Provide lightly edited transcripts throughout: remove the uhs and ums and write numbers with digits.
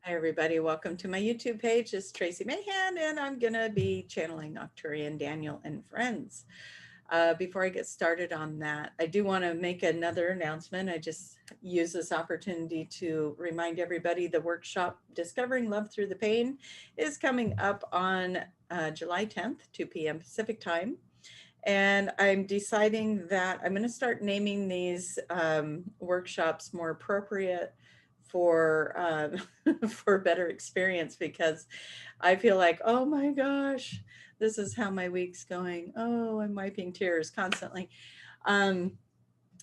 Hi, everybody. Welcome to my YouTube page. It's Tracie Mahan, and I'm going to be channeling Arcturian Daniel and friends. Before I get started on that, I do want to make another announcement. I just use this opportunity to remind everybody the workshop Discovering Love Through the Pain is coming up on July 10th, 2 p.m. Pacific time. And I'm deciding that I'm going to start naming these workshops more appropriate for for better experience, because I feel like, oh my gosh, this is how my week's going. Oh, I'm wiping tears constantly. Um,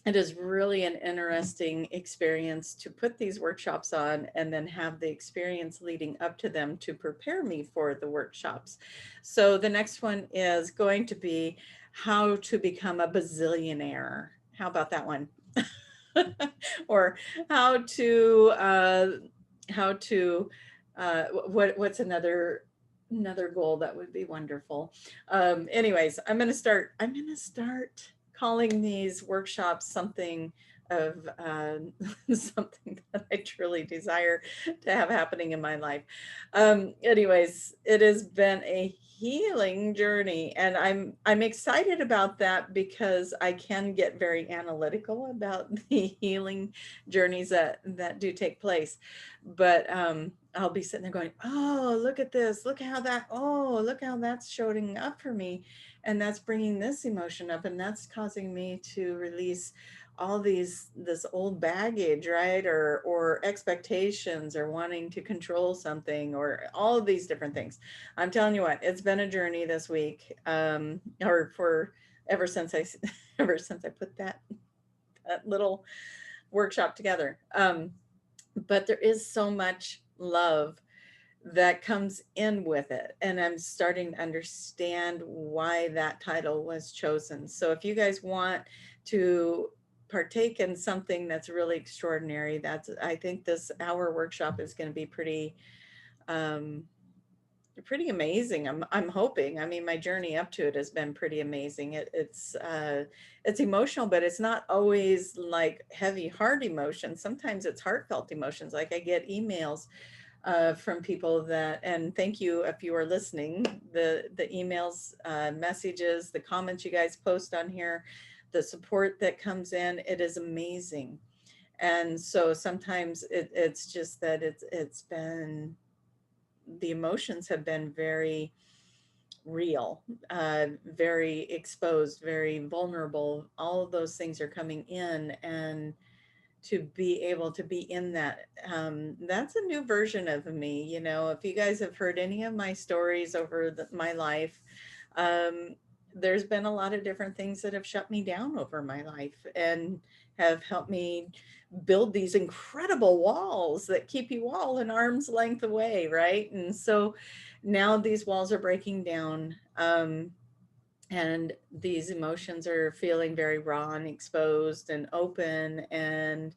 it is really an interesting experience to put these workshops on and then have the experience leading up to them to prepare me for the workshops. So the next one is going to be how to become a bazillionaire. How about that one? Or how to what's another goal that would be wonderful. Anyways, I'm gonna start calling these workshops something of something that I truly desire to have happening in my life. Anyways, it has been a healing journey, and I'm excited about that because I can get very analytical about the healing journeys that do take place. But I'll be sitting there going, oh, look at this, look how that's showing up for me, and that's bringing this emotion up, and that's causing me to release all this old baggage, right? Or expectations, or wanting to control something, or all of these different things. I'm telling you what, it's been a journey this week, or for ever since I ever since I put that little workshop together. But there is so much love that comes in with it, and I'm starting to understand why that title was chosen. So if you guys want to partake in something that's really extraordinary, that's, I think this hour workshop is going to be um pretty amazing. I'm hoping. I mean, my journey up to it has been pretty amazing. It's emotional, but it's not always like heavy heart emotions. Sometimes it's heartfelt emotions. Like, I get emails from people that, and thank you if you are listening, the emails, messages, the comments you guys post on here, the support that comes in, it is amazing. And so sometimes it's just that it's been, the emotions have been very real, very exposed, very vulnerable. All of those things are coming in, and to be able to be in that, that's a new version of me. You know, if you guys have heard any of my stories over my life, um, there's been a lot of different things that have shut me down over my life, and have helped me build these incredible walls that keep you all an arm's length away, right? And so now these walls are breaking down. And these emotions are feeling very raw and exposed and open, and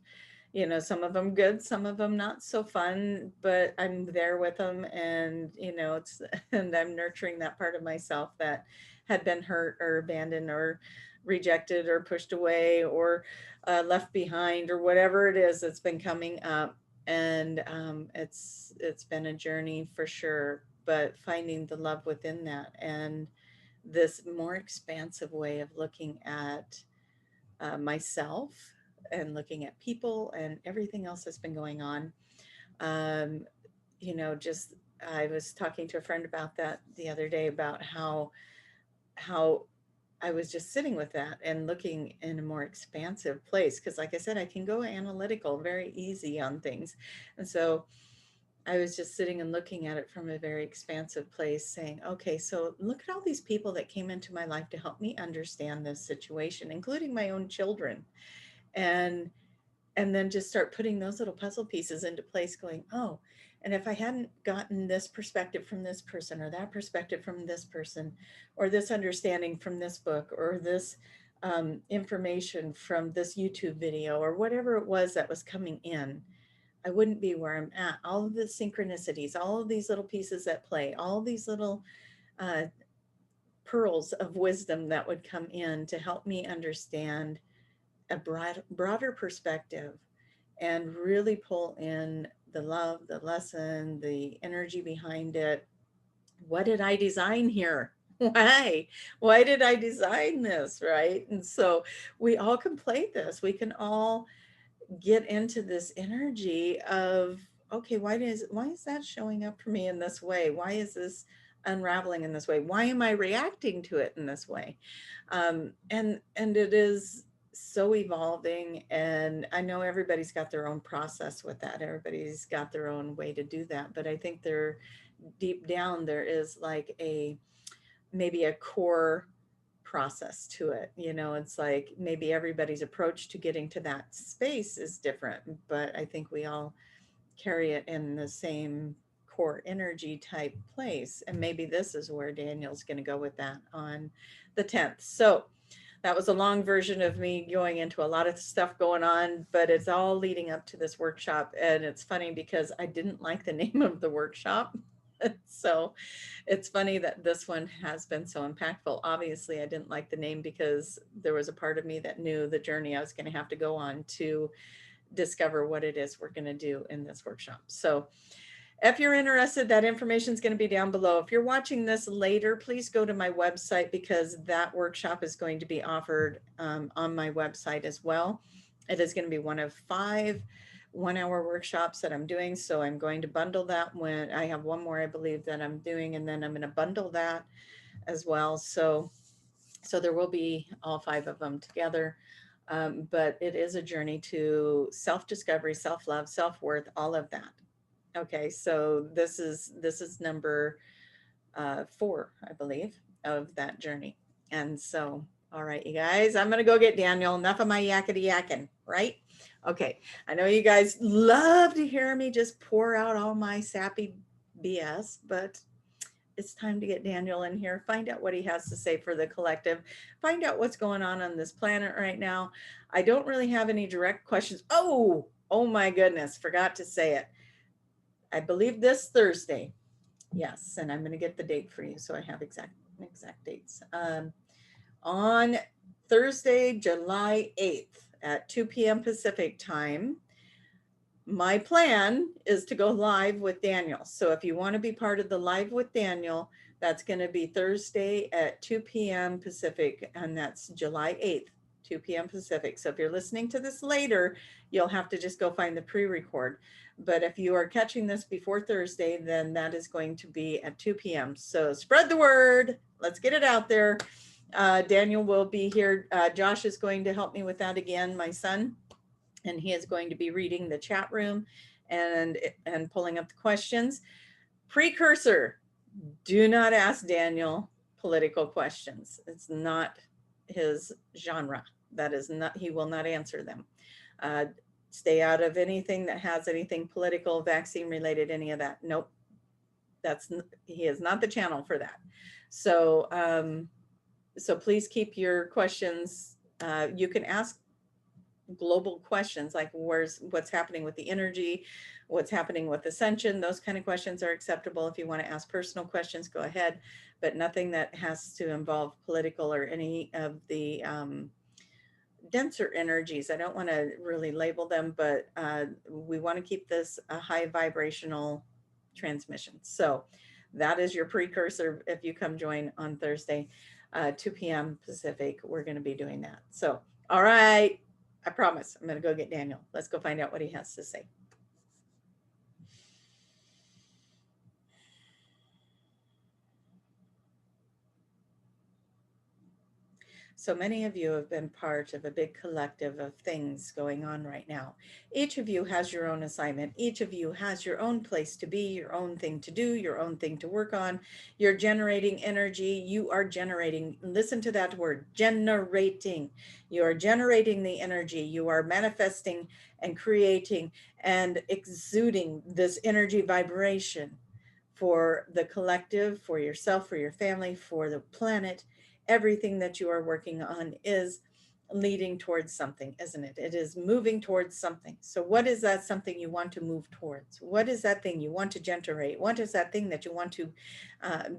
some of them good, some of them not so fun, but I'm there with them. And it's and I'm nurturing that part of myself that had been hurt or abandoned or rejected or pushed away, or left behind, or whatever it is that's been coming up. And it's been a journey for sure, but finding the love within that, and this more expansive way of looking at myself, and looking at people and everything else that's been going on. Um, just, I was talking to a friend about that the other day, about how I was just sitting with that and looking in a more expansive place. Because, like I said, I can go analytical very easy on things, and so I was just sitting and looking at it from a very expansive place, saying, okay, so look at all these people that came into my life to help me understand this situation, including my own children. And then just start putting those little puzzle pieces into place, going, oh, and if I hadn't gotten this perspective from this person, or that perspective from this person, or this understanding from this book, or this information from this YouTube video, or whatever it was that was coming in, I wouldn't be where I'm at. All of the synchronicities, all of these little pieces that play, all these little uh, pearls of wisdom that would come in to help me understand a broader perspective, and really pull in the love, the lesson, the energy behind it. What did I design here? Why? Why did I design this? Right. And so we all can play this. We can all get into this energy of, okay, why is that showing up for me in this way? Why is this unraveling in this way? Why am I reacting to it in this way? And it is so evolving, and I know everybody's got their own process with that. Everybody's got their own way to do that, but I think there, deep down, there is like a, maybe a core process to it. You know, it's like maybe everybody's approach to getting to that space is different, but I think we all carry it in the same core energy type place. And maybe this is where Daniel's going to go with that on the 10th. So that was a long version of me going into a lot of stuff going on, but it's all leading up to this workshop. And it's funny because I didn't like the name of the workshop. So it's funny that this one has been so impactful. Obviously, I didn't like the name because there was a part of me that knew the journey I was going to have to go on to discover what it is we're going to do in this workshop. So if you're interested, that information is going to be down below. If you're watching this later, please go to my website because that workshop is going to be offered on my website as well. It is going to be one of 5 one-hour workshops that I'm doing. So I'm going to bundle that when I have one more, I believe, that I'm doing, and then I'm going to bundle that as well. So there will be all 5 of them together. But it is a journey to self-discovery, self-love, self-worth, all of that. Okay, so this is number 4, I believe, of that journey. And so, all right, you guys, I'm gonna go get Daniel. Enough of my yakety yakking, right? Okay, I know you guys love to hear me just pour out all my sappy BS, but it's time to get Daniel in here, find out what he has to say for the collective, find out what's going on this planet right now. I don't really have any direct questions. Oh my goodness, forgot to say it. I believe this Thursday. Yes, and I'm going to get the date for you so I have exact dates. On Thursday, July 8th at 2 p.m. Pacific time, my plan is to go live with Daniel. So if you want to be part of the live with Daniel, that's going to be Thursday at 2 p.m. Pacific, and that's July 8th, 2 p.m. Pacific. So if you're listening to this later, you'll have to just go find the pre-record. But if you are catching this before Thursday, then that is going to be at 2 p.m. So spread the word. Let's get it out there. Daniel will be here. Josh is going to help me with that again, my son. And he is going to be reading the chat room and pulling up the questions. Precursor, do not ask Daniel political questions. It's not his genre. That is not, he will not answer them. Stay out of anything that has anything political, vaccine related, any of that. Nope. He is not the channel for that. So, so please keep your questions. You can ask global questions like what's happening with the energy, what's happening with ascension. Those kind of questions are acceptable. If you want to ask personal questions, go ahead, but nothing that has to involve political or any of the denser energies. I don't want to really label them, but we want to keep this a high vibrational transmission. So that is your precursor. If you come join on Thursday, 2 p.m. Pacific, we're going to be doing that. So, all right. I promise I'm going to go get Daniel. Let's go find out what he has to say. So many of you have been part of a big collective of things going on right now. Each of you has your own assignment. Each of you has your own place to be, your own thing to do, your own thing to work on. You're generating energy. You are generating, listen to that word, generating. You are generating the energy. You are manifesting and creating and exuding this energy vibration for the collective, for yourself, for your family, for the planet. Everything that you are working on is leading towards something, isn't it? It is moving towards something. So what is that something you want to move towards? What is that thing you want to generate? What is that thing that you want to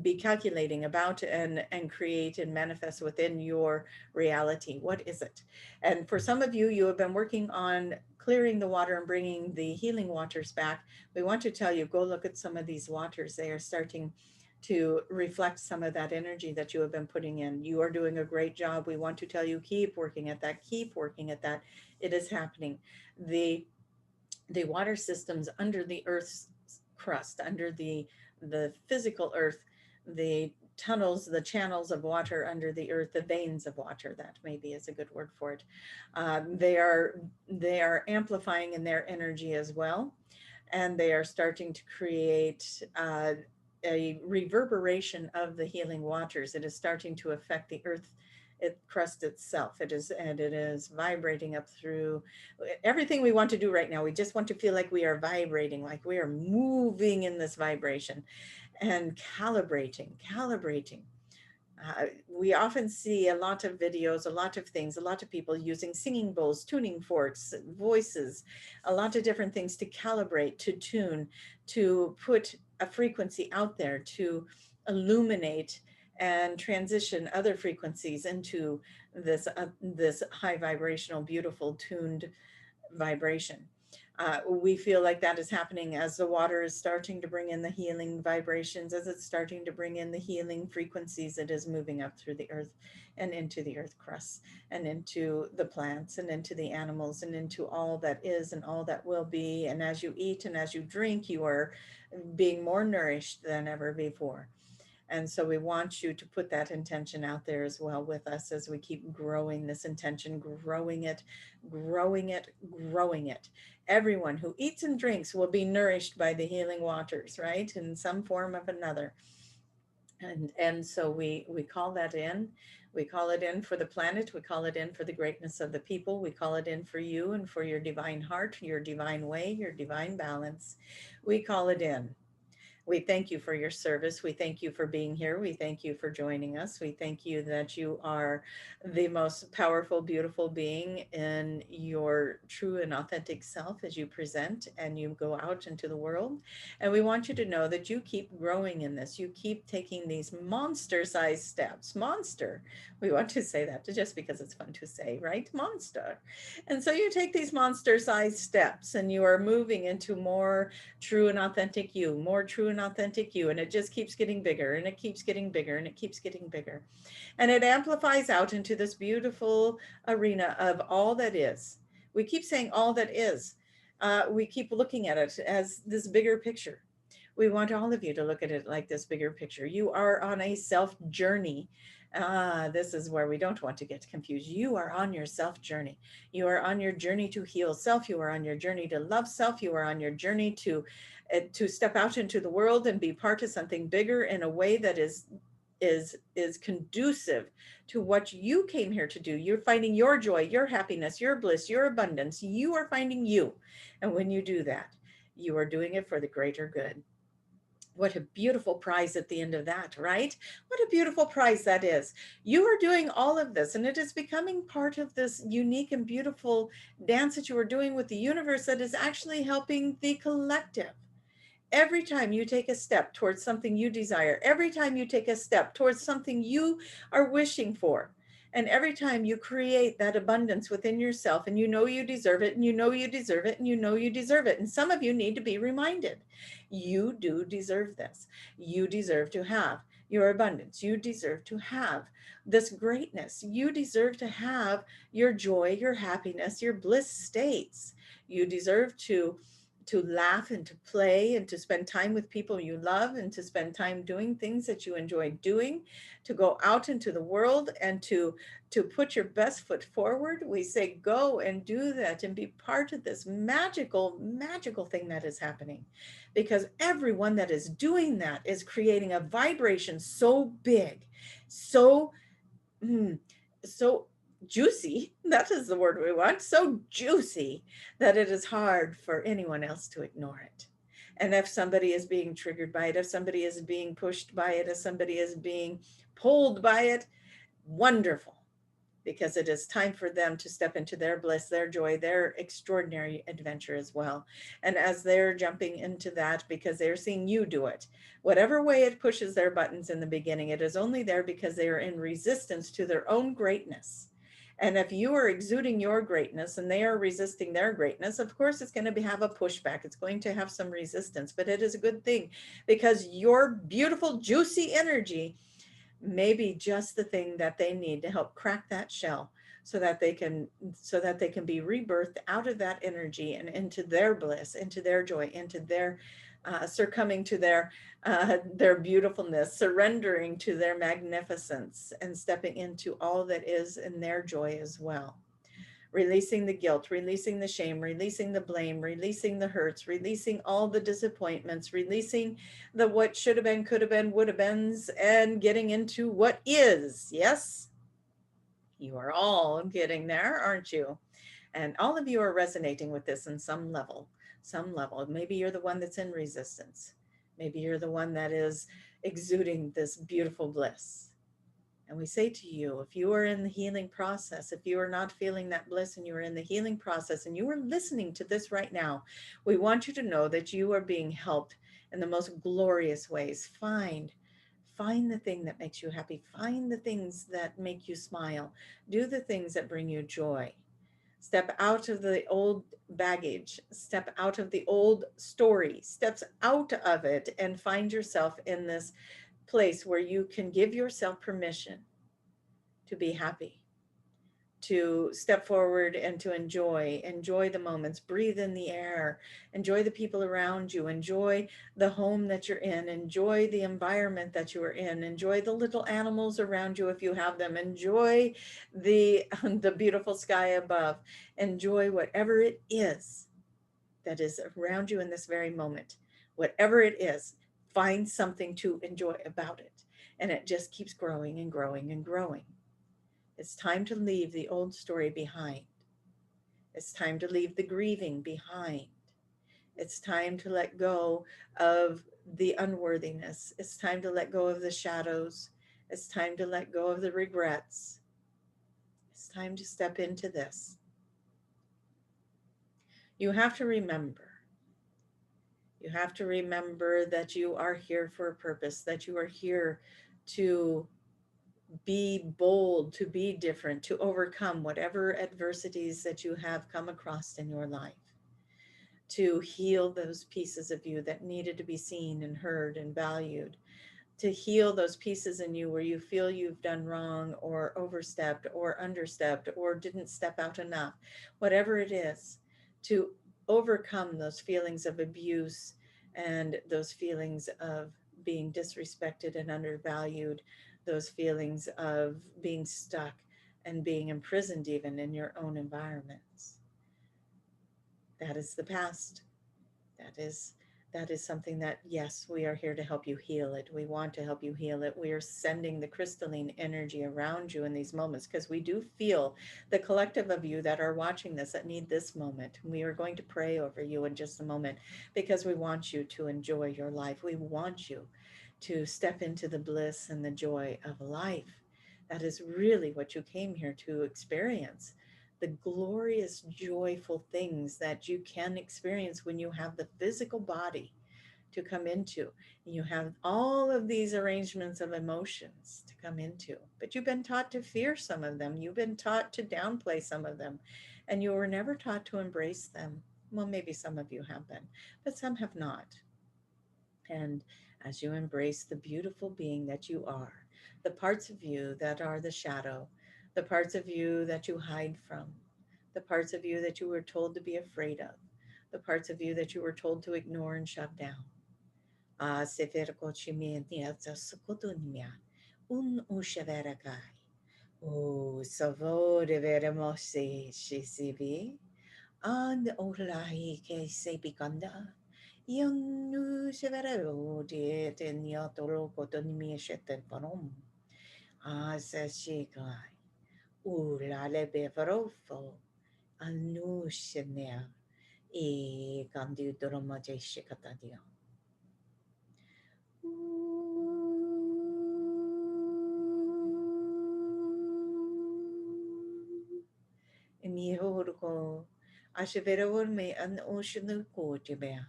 be calculating about and create and manifest within your reality? What is it? And for some of you, you have been working on clearing the water and bringing the healing waters back, we want to tell you, go look at some of these waters. They are starting to reflect some of that energy that you have been putting in. You are doing a great job. We want to tell you, keep working at that, keep working at that. It is happening. The water systems under the earth's crust, under the physical earth, the tunnels, the channels of water under the earth, the veins of water, that maybe is a good word for it. They are amplifying in their energy as well, and they are starting to create a reverberation of the healing waters. It is starting to affect the earth crust itself. It is vibrating up through everything we want to do right now. We just want to feel like we are vibrating, like we are moving in this vibration and calibrating. We often see a lot of videos, a lot of things, a lot of people using singing bowls, tuning forks, voices, a lot of different things to calibrate, to tune, to put a frequency out there, to illuminate and transition other frequencies into this high vibrational, beautiful, tuned vibration. We feel like that is happening as the water is starting to bring in the healing vibrations, as it's starting to bring in the healing frequencies. It is moving up through the earth and into the earth crust and into the plants and into the animals and into all that is and all that will be. And as you eat and as you drink, you are being more nourished than ever before. And so we want you to put that intention out there as well with us as we keep growing this intention, growing it, growing it, growing it. Everyone who eats and drinks will be nourished by the healing waters, right? In some form of another. And so we call that in. We call it in for the planet. We call it in for the greatness of the people. We call it in for you and for your divine heart, your divine way, your divine balance. We call it in. We thank you for your service. We thank you for being here. We thank you for joining us. We thank you that you are the most powerful, beautiful being in your true and authentic self as you present and you go out into the world. And we want you to know that you keep growing in this. You keep taking these monster-sized steps. Monster. We want to say that just because it's fun to say, right? Monster. And so you take these monster-sized steps and you are moving into more true and authentic you, more true and authentic you, and it just keeps getting bigger and it keeps getting bigger and it keeps getting bigger, and it amplifies out into this beautiful arena of all that is. We keep saying all that is. We keep looking at it as this bigger picture. We want all of you to look at it like this bigger picture. You are on a self journey. This is where we don't want to get confused. You are on your self journey. You are on your journey to heal self. You are on your journey to love self. You are on your journey to step out into the world and be part of something bigger in a way that is conducive to what you came here to do. You're finding your joy, your happiness, your bliss, your abundance. You are finding you. And when you do that, you are doing it for the greater good. What a beautiful prize at the end of that, right? What a beautiful prize that is. You are doing all of this, and it is becoming part of this unique and beautiful dance that you are doing with the universe that is actually helping the collective. Every time you take a step towards something you desire, every time you take a step towards something you are wishing for, and every time you create that abundance within yourself and you know you deserve it and you know you deserve it and you know you deserve it. And some of you need to be reminded, you do deserve this. You deserve to have your abundance. You deserve to have this greatness. You deserve to have your joy, your happiness, your bliss states. You deserve to laugh and to play and to spend time with people you love and to spend time doing things that you enjoy doing, to go out into the world and to put your best foot forward. We say, go and do that and be part of this magical, magical thing that is happening, because everyone that is doing that is creating a vibration so big, so juicy, that is the word we want, so juicy that it is hard for anyone else to ignore it. And if somebody is being triggered by it, if somebody is being pushed by it, if somebody is being pulled by it, wonderful, because it is time for them to step into their bliss, their joy, their extraordinary adventure as well. And as they're jumping into that, because they're seeing you do it, whatever way it pushes their buttons in the beginning, it is only there because they are in resistance to their own greatness. And if you are exuding your greatness and they are resisting their greatness, of course, it's going to have a pushback. It's going to have some resistance, but it is a good thing because your beautiful, juicy energy may be just the thing that they need to help crack that shell so that they can be rebirthed out of that energy and into their bliss, into their joy, into their succumbing to their beautifulness, surrendering to their magnificence, and stepping into all that is in their joy as well. Releasing the guilt, releasing the shame, releasing the blame, releasing the hurts, releasing all the disappointments, releasing the what should have been, could have been, would have beens, and getting into what is. Yes, you are all getting there, aren't you? And all of you are resonating with this in some level, some level. Maybe you're the one that's in resistance. Maybe you're the one that is exuding this beautiful bliss. And we say to you, if you are in the healing process, if you are not feeling that bliss and you are in the healing process and you are listening to this right now, we want you to know that you are being helped in the most glorious ways. Find the thing that makes you happy. Find the things that make you smile. Do the things that bring you joy. Step out of the old baggage, step out of the old story, steps out of it and find yourself in this place where you can give yourself permission to be happy, to step forward and to enjoy the moments, breathe in the air, enjoy the people around you, enjoy the home that you're in, enjoy the environment that you are in, enjoy the little animals around you if you have them, enjoy the the beautiful sky above, enjoy whatever it is that is around you in this very moment. Whatever it is, find something to enjoy about it. And it just keeps growing and growing and growing. It's time to leave the old story behind. It's time to leave the grieving behind. It's time to let go of the unworthiness. It's time to let go of the shadows. It's time to let go of the regrets. It's time to step into this. You have to remember that you are here for a purpose, that you are here to be bold, to be different, to overcome whatever adversities that you have come across in your life, to heal those pieces of you that needed to be seen and heard and valued, to heal those pieces in you where you feel you've done wrong or overstepped or understepped or didn't step out enough, whatever it is, to overcome those feelings of abuse and those feelings of being disrespected and undervalued, those feelings of being stuck and being imprisoned even in your own environments. That is the past. That is something that, yes, we are here to help you heal it. We want to help you heal it. We are sending the crystalline energy around you in these moments because we do feel the collective of you that are watching this that need this moment. We are going to pray over you in just a moment because we want you to enjoy your life. We want you to step into the bliss and the joy of life. That is really what you came here to experience, the glorious, joyful things that you can experience when you have the physical body to come into. And you have all of these arrangements of emotions to come into, but you've been taught to fear some of them. You've been taught to downplay some of them, and you were never taught to embrace them. Well, maybe some of you have been, but some have not. And as you embrace the beautiful being that you are, the parts of you that are the shadow, the parts of you that you hide from, the parts of you that you were told to be afraid of, the parts of you that you were told to ignore and shut down. Un ushaveragai. O savore veremosi shisibi. An olahi ke sebikanda. Yang nu severo de teniatoro kotonimi sheten panom. Asashikai. Ulale beverofo. Anu shenea. E kandi doromaje shikatadio. Emihorko. Asheveror me an ocean ko jibea.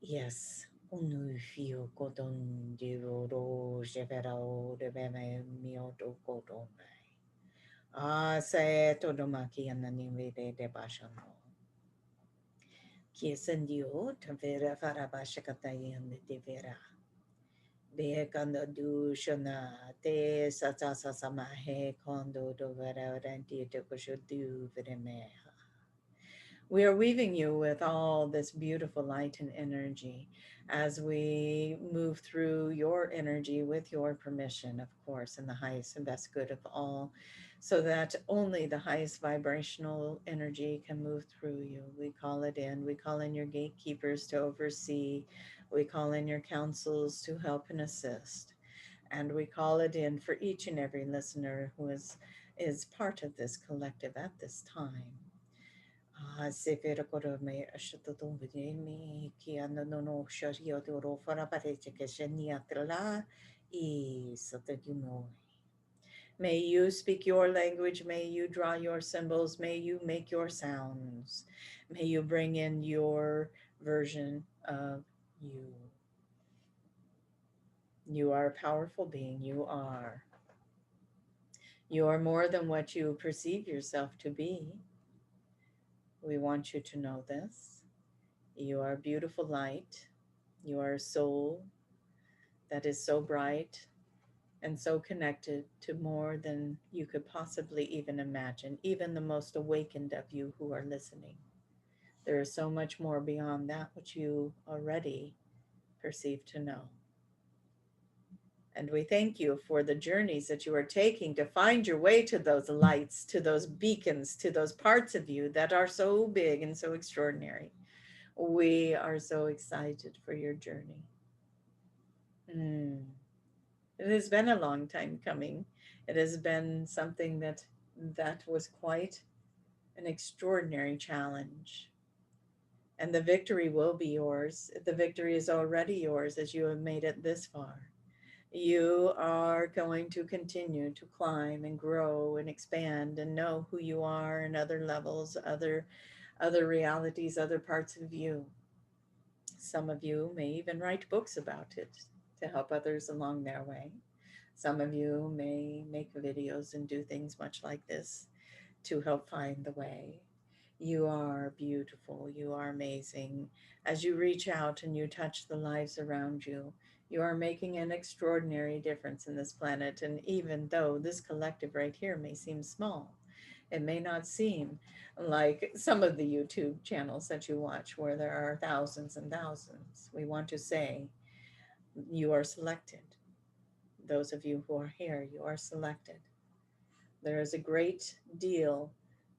Yes, Unu fio codon di ro jevero de beme mioto codon. Ah, se todo maki anani de bashano. Kiesendio, Tavera Farabashakatayan de Vera. Beekando du shona te satasa samahe kondo do vera renti to kushudu veremeha. We are weaving you with all this beautiful light and energy as we move through your energy with your permission, of course, in the highest and best good of all, so that only the highest vibrational energy can move through you. We call it in. We call in your gatekeepers to oversee. We call in your councils to help and assist. And we call it in for each and every listener who is part of this collective at this time. Severa koro me ashutun vide me ki ano no shario doro fara pare che shenia trala I sotagumo. May you speak your language, may you draw your symbols, may you make your sounds, may you bring in your version of you. You are a powerful being, you are. You are more than what you perceive yourself to be. We want you to know this. You are beautiful light. You are a soul that is so bright and so connected to more than you could possibly even imagine, even the most awakened of you who are listening. There is so much more beyond that which you already perceive to know. And we thank you for the journeys that you are taking to find your way to those lights, to those beacons, to those parts of you that are so big and so extraordinary. We are so excited for your journey. It has been a long time coming. It has been something that was quite an extraordinary challenge. And the victory will be yours. The victory is already yours as you have made it this far. You are going to continue to climb and grow and expand and know who you are and other levels, other realities, other parts of you. Some of you may even write books about it to help others along their way. Some of you may make videos and do things much like this to help find the way. You are beautiful. You are amazing. As you reach out and you touch the lives around you, you are making an extraordinary difference in this planet. And even though this collective right here may seem small, it may not seem like some of the YouTube channels that you watch where there are thousands and thousands. We want to say you are selected. Those of you who are here, you are selected. There is a great deal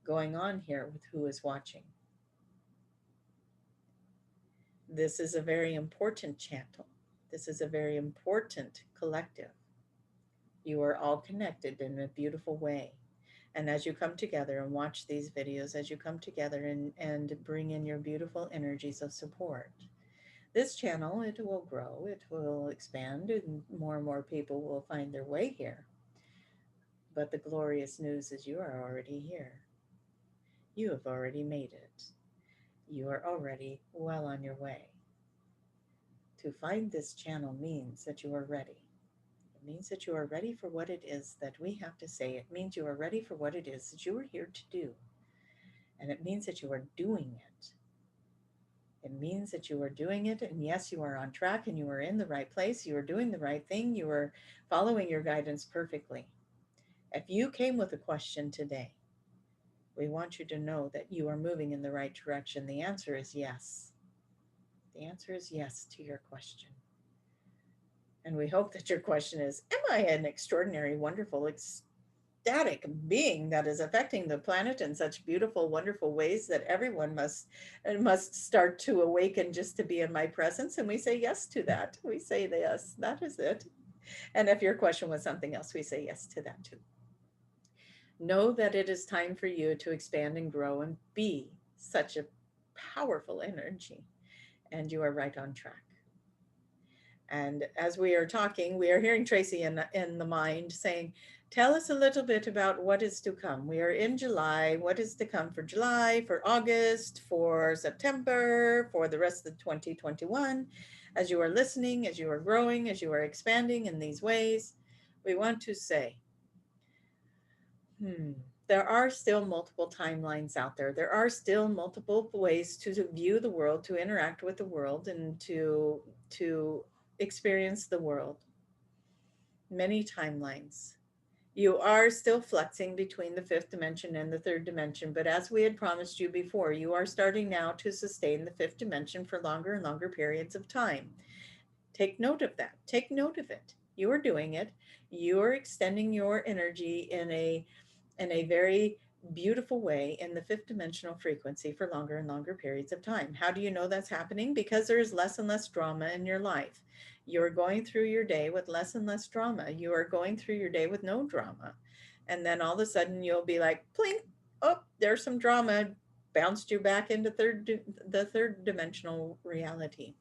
going on here with who is watching. This is a very important channel. This is a very important collective. You are all connected in a beautiful way. And as you come together and watch these videos, as you come together and bring in your beautiful energies of support, this channel, it will grow, it will expand, and more people will find their way here. But the glorious news is you are already here. You have already made it. You are already well on your way. To find this channel means that you are ready. It means that you are ready for what it is that we have to say. It means you are ready for what it is that you are here to do. And it means that you are doing it. It means that you are doing it. And yes, you are on track and you are in the right place. You are doing the right thing. You are following your guidance perfectly. If you came with a question today, we want you to know that you are moving in the right direction. The answer is yes. The answer is yes to your question. And we hope that your question is, am I an extraordinary, wonderful, ecstatic being that is affecting the planet in such beautiful, wonderful ways that everyone must start to awaken just to be in my presence? And we say yes to that. We say yes, that is it. And if your question was something else, we say yes to that too. Know that it is time for you to expand and grow and be such a powerful energy. And you are right on track. And as we are talking, we are hearing Tracie in the mind saying, tell us a little bit about what is to come. We are in July. What is to come for July, for August, for September, for the rest of 2021? As you are listening, as you are growing, as you are expanding in these ways, we want to say, hmm, there are still multiple timelines out there. There are still multiple ways to view the world, to interact with the world, and to experience the world. Many timelines. You are still flexing between the fifth dimension and the third dimension, but as we had promised you before, you are starting now to sustain the fifth dimension for longer and longer periods of time. Take note of that. Take note of it. You are doing it. You are extending your energy in a very beautiful way in the fifth dimensional frequency for longer and longer periods of time. How do you know that's happening? Because there's less and less drama in your life. You're going through your day with less and less drama. You are going through your day with no drama. And then all of a sudden you'll be like, plink, oh, there's some drama, bounced you back into the third dimensional reality.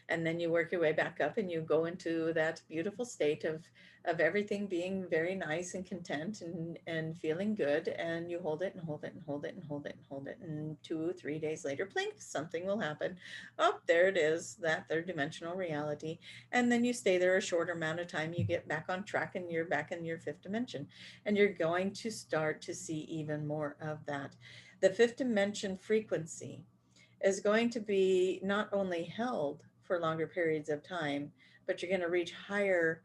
And then you work your way back up and you go into that beautiful state of everything being very nice and content and feeling good, and you hold it and hold it and hold it and hold it and hold it, and 2 or 3 days later, blink, something will happen. Oh, there it is, that third dimensional reality. And then you stay there a shorter amount of time, you get back on track, and you're back in your fifth dimension, and you're going to start to see even more of that. The fifth dimension frequency is going to be not only held for longer periods of time, but you're going to reach higher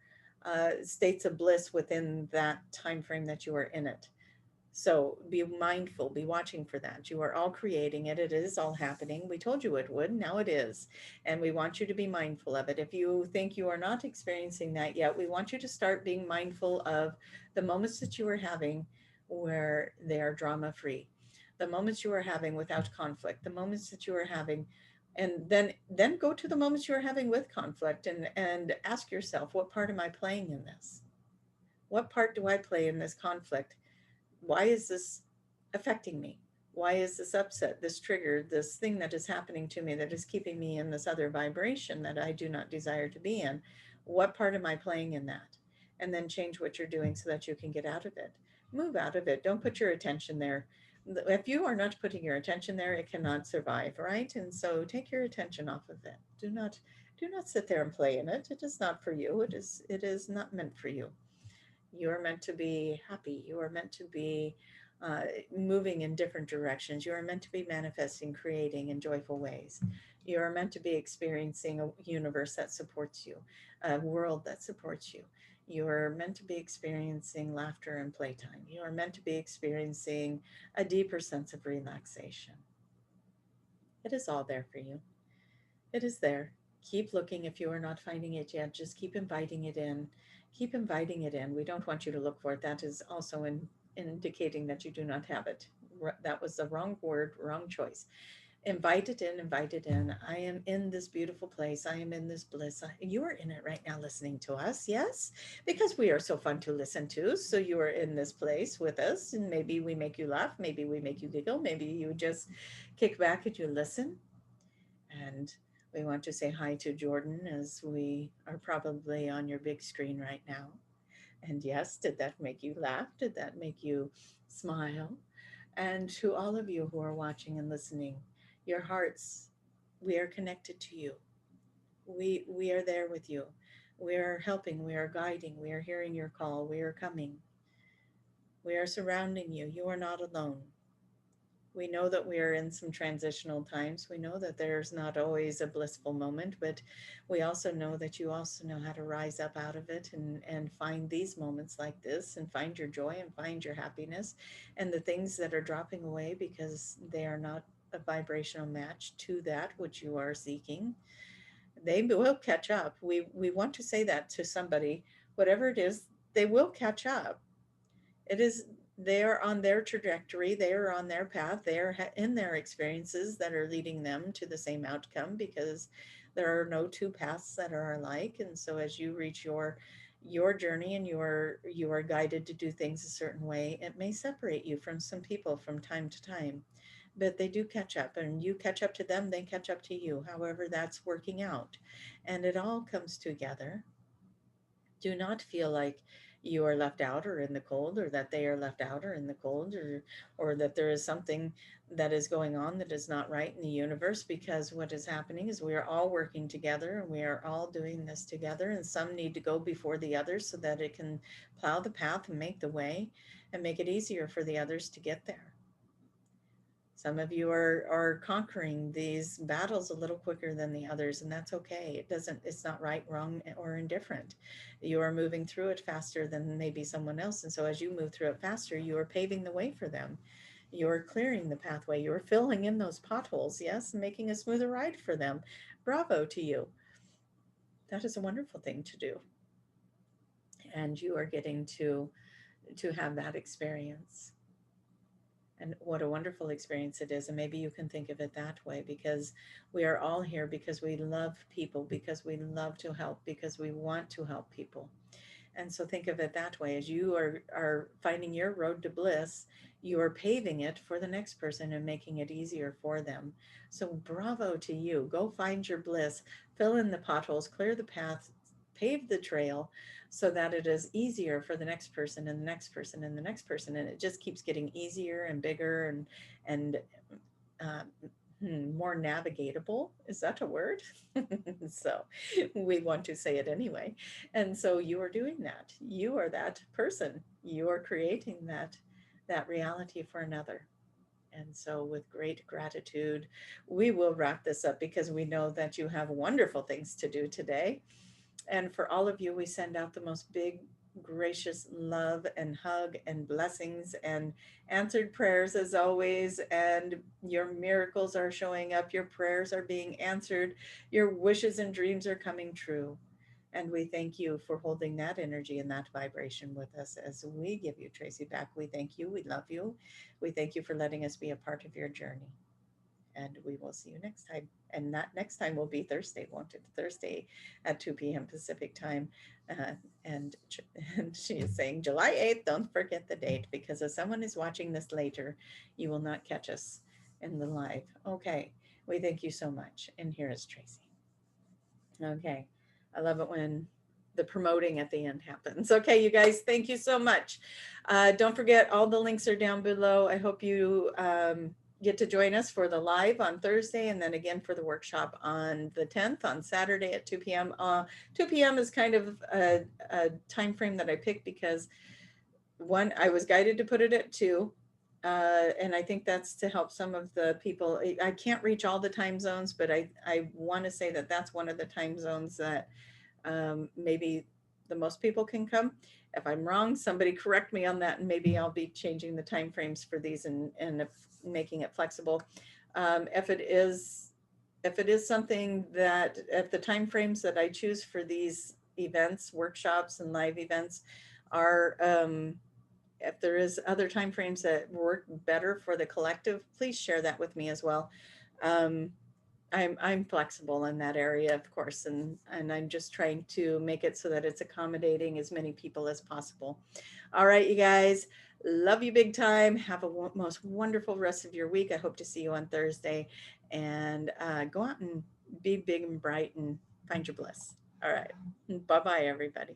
states of bliss within that time frame that you are in it. So be mindful, be watching for that. You are all creating it. It is all happening. We told you it would. Now it is. And we want you to be mindful of it. If you think you are not experiencing that yet, we want you to start being mindful of the moments that you are having where they are drama free, the moments you are having without conflict, the moments that you are having, and then go to the moments you are having with conflict and ask yourself, what part am I playing in this? What part do I play in this conflict? Why is this affecting me? Why is this upset, this trigger, this thing that is happening to me that is keeping me in this other vibration that I do not desire to be in? What part am I playing in that? And then change what you're doing so that you can get out of it. Move out of it. Don't put your attention there. If you are not putting your attention there, it cannot survive, right? And so take your attention off of it. Do not sit there and play in it. It is not for you. It is not meant for you. You are meant to be happy. You are meant to be uh, moving in different directions. You are meant to be manifesting, creating in joyful ways. You are meant to be experiencing a universe that supports you, a world that supports you. You are meant to be experiencing laughter and playtime. You are meant to be experiencing a deeper sense of relaxation. It is all there for you. It is there. Keep looking if you are not finding it yet. Just keep inviting it in. Keep inviting it in. We don't want you to look for it. That is also indicating that you do not have it. That was the wrong word, wrong choice. Invite it in, invite it in. I am in this beautiful place. I am in this bliss. You are in it right now listening to us, yes? Because we are so fun to listen to. So you are in this place with us, and maybe we make you laugh. Maybe we make you giggle. Maybe you just kick back and you listen. And we want to say hi to Jordan as we are probably on your big screen right now. And yes, did that make you laugh? Did that make you smile? And to all of you who are watching and listening, your hearts, we are connected to you. We are there with you. We are helping, we are guiding, we are hearing your call, we are coming. We are surrounding you. You are not alone. We know that we are in some transitional times. We know that there's not always a blissful moment, but we also know that you also know how to rise up out of it and find these moments like this and find your joy and find your happiness and the things that are dropping away because they are not a vibrational match to that which you are seeking. They will catch up. We want to say that to somebody, whatever it is, they will catch up. It is, they are on their trajectory, they are on their path, they are in their experiences that are leading them to the same outcome, because there are no two paths that are alike. And so as you reach your journey and you are guided to do things a certain way, it may separate you from some people from time to time, but they do catch up, and you catch up to them, they catch up to you, however that's working out, and it all comes together. Do not feel like you are left out or in the cold, or that they are left out or in the cold, or that there is something that is going on that is not right in the universe, because what is happening is we are all working together and we are all doing this together, and some need to go before the others so that it can plow the path and make the way and make it easier for the others to get there. Some of you are conquering these battles a little quicker than the others, and that's okay. It's not right, wrong, or indifferent. You are moving through it faster than maybe someone else. And so as you move through it faster, you are paving the way for them. You're clearing the pathway. You're filling in those potholes, yes, making a smoother ride for them. Bravo to you. That is a wonderful thing to do. And you are getting to have that experience. And what a wonderful experience it is. And maybe you can think of it that way, because we are all here because we love people, because we love to help, because we want to help people. And so think of it that way. As you are finding your road to bliss, you are paving it for the next person and making it easier for them. So bravo to you. Go find your bliss, fill in the potholes, clear the path, pave the trail, so that it is easier for the next person and the next person and the next person. And it just keeps getting easier and bigger and uh, more navigatable. Is that a word? So we want to say it anyway. And so you are doing that. You are that person. You are creating that reality for another. And so with great gratitude, we will wrap this up, because we know that you have wonderful things to do today. And for all of you, we send out the most big, gracious love and hug and blessings and answered prayers as always. And your miracles are showing up. Your prayers are being answered. Your wishes and dreams are coming true. And we thank you for holding that energy and that vibration with us as we give you Tracie back. We thank you. We love you. We thank you for letting us be a part of your journey. And we will see you next time. And that next time will be Thursday, won't it? Thursday at 2 p.m. Pacific time. Uh, and, and she is saying July 8th, don't forget the date, because if someone is watching this later, you will not catch us in the live. Okay, we thank you so much. And here is Tracie. Okay, I love it when the promoting at the end happens. Okay, you guys, thank you so much. Don't forget, all the links are down below. I hope you get to join us for the live on Thursday, and then again for the workshop on the 10th on Saturday at 2 p.m. 2 p.m. is kind of a time frame that I picked because one, I was guided to put it at 2. And I think that's to help some of the people. I can't reach all the time zones, but I want to say that that's one of the time zones that maybe the most people can come. If I'm wrong, somebody correct me on that, and maybe I'll be changing the time frames for these and making it flexible. If it is something that at the time frames that I choose for these events, workshops and live events are, if there is other time frames that work better for the collective, please share that with me as well. I'm flexible in that area, of course, and I'm just trying to make it so that it's accommodating as many people as possible. All right, you guys, love you big time. Have a most wonderful rest of your week. I hope to see you on Thursday, and go out and be big and bright and find your bliss. All right, bye-bye, everybody.